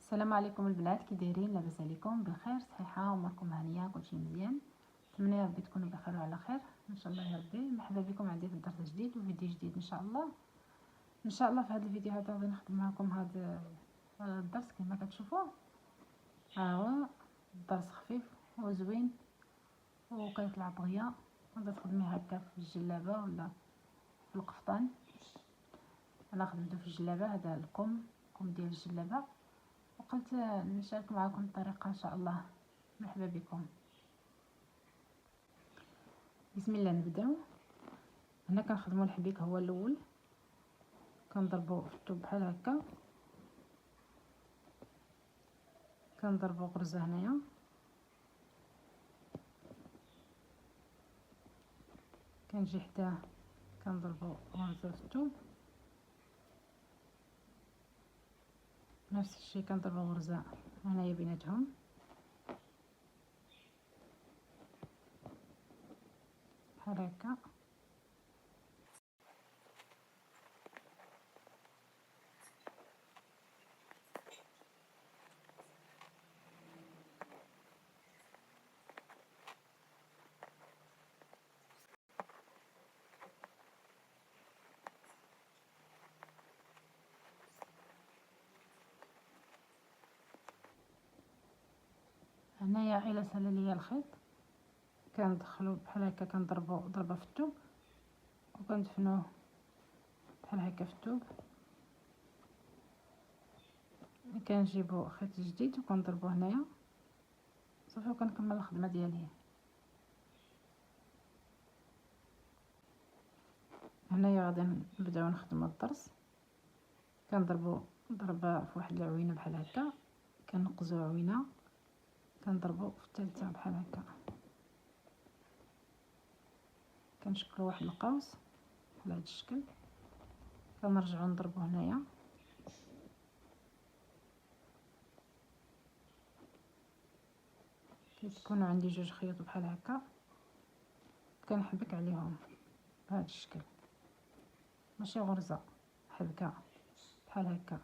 السلام عليكم البنات، كي دايرين؟ لاباس عليكم؟ بخير، صحيحه، اموركم هانيه، كلشي مزيان. نتمنى يا ربي تكونوا بخير وعلى خير ان شاء الله يا ربي. مرحبا بكم عندي في درس جديد وفيديو جديد ان شاء الله. في هذا الفيديو هذا غادي نخدم معكم هذا الدرس كما كتشوفوا. ها هو الدرس خفيف وزوين وكيطلع بغيه. غادي تخدمي هكا في الجلابه ولا في القفطان. انا خدمته في الجلابه، هذا الكم ديال الجلابه، وقلت نشارك معكم الطريقه ان شاء الله. مرحبا بكم. بسم الله نبداو. هنا كنخدموا الحبيك هو الاول، كنضربوا في الثوب بحال هكا، كنضربوا غرزه هنايا، كنجي حداه كنضربوا غرزه في الثوب، نفس الشيء كنضربوا غرزه هنايا بيناتهم، بحال هكا. هنايا الى سال ليا الخيط كندخلو بحال هكا، كنضربو ضربه في الثوب وكندفنوه بحال هكا في الثوب. كنجيبو خيط جديد وكنضربو هنايا صافي، وكنكمل الخدمه ديالي. هنايا غادي نبداو نخدمو الضرس. كنضربو ضربه في واحد العوينه بحال هكا، كنقزو عوينه، كنضربو في الثالثه بحال هكا، كنشكلو واحد القوس على هذا الشكل، كنرجعو نضربو هنايا، كيكونوا عندي جوج خيوط بحال هكا، كنحبك عليهم بهذا الشكل، ماشي غرزه، حبكه بحال هكا.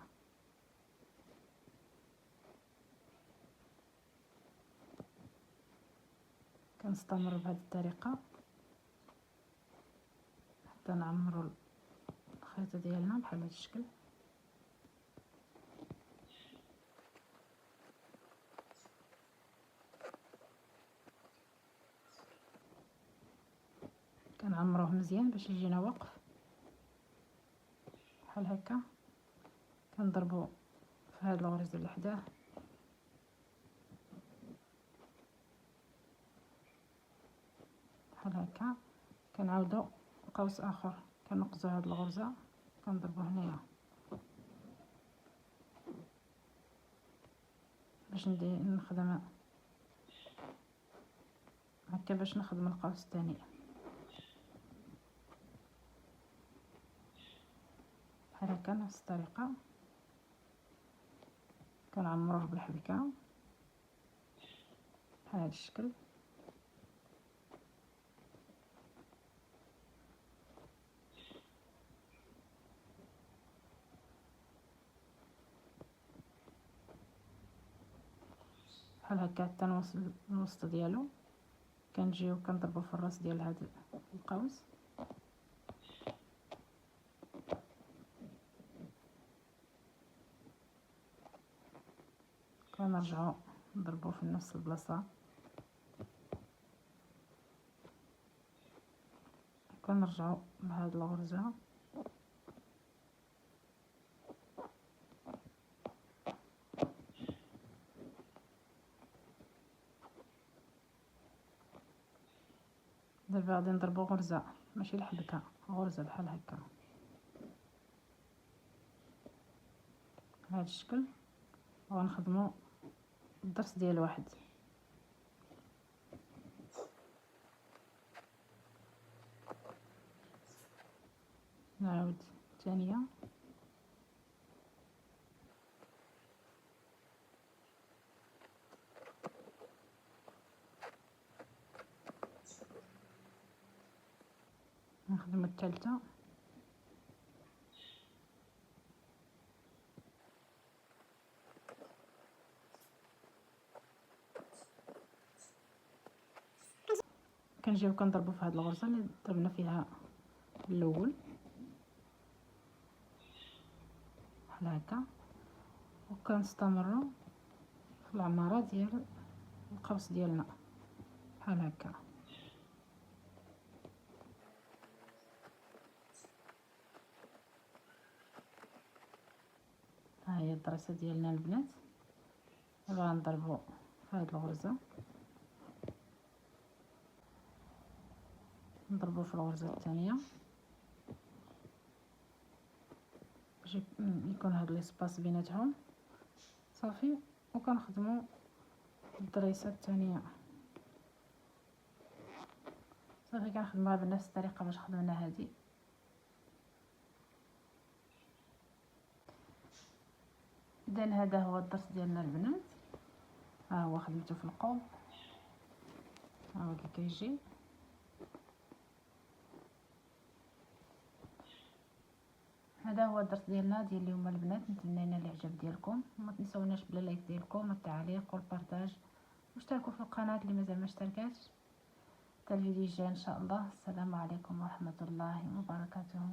كنستمر بهذه الطريقه حتى نعمروا الخيط ديالنا بحال هذا الشكل. كنعمروه مزيان باش يجينا واقف بحال هكا. كنضربوا في هذا الغرز اللي حداه بحال هكا، كنعاودوا قوس اخر، كنقزوا هذه الغرزه كنضربوا هنايا باش نخدم هكا، باش نخدم القوس الثاني بحال هكا. نفس الطريقه كنعمروه بالحبكه بحال هذا الشكل. بحال هكا حتى نوصل الوسط ديالو، كنجيو كنضربو في الراس ديال هذا القوس، كنرجعو نضربو في نفس البلاصه، كنرجعو بهاد الغرزه دابا غادي نضربو غرزه، ماشي الحبكه، غرزه بحال هكا بهذا الشكل، وغنخدمو الضرس ديال واحد. نعاود الثانيه، نخدم الثالثه، كنجيو كنضربو في هاد الغرزه اللي ضربنا فيها الاول بحال هكا، وكنستمروا في العماره ديال القوس ديالنا بحال هكا. ها هي الدراسه ديالنا البنات. دابا غنضربوا في هاد الغرزه، نضربوا في الغرزه الثانيه باش يكون هاد ليسباس بيناتهم صافي، وكنخدموا الدريسه الثانيه صافي. كنخدموها بنفس الطريقه باش خدمنا هذه. اذا هذا هو الدرس ديالنا البنات. ها هو خدمته في القوب، ها هو كي كيجي. هذا هو الدرس ديالنا ديال اليوم البنات. نتمنى ينال الاعجاب ديالكم، وما تنسوناش بلا لايك ديالكم والتعليق والبارطاج، واشتركوا في القناه اللي مازال ما اشتركاش. حتى الفيديو الجاي ان شاء الله. السلام عليكم ورحمه الله وبركاته.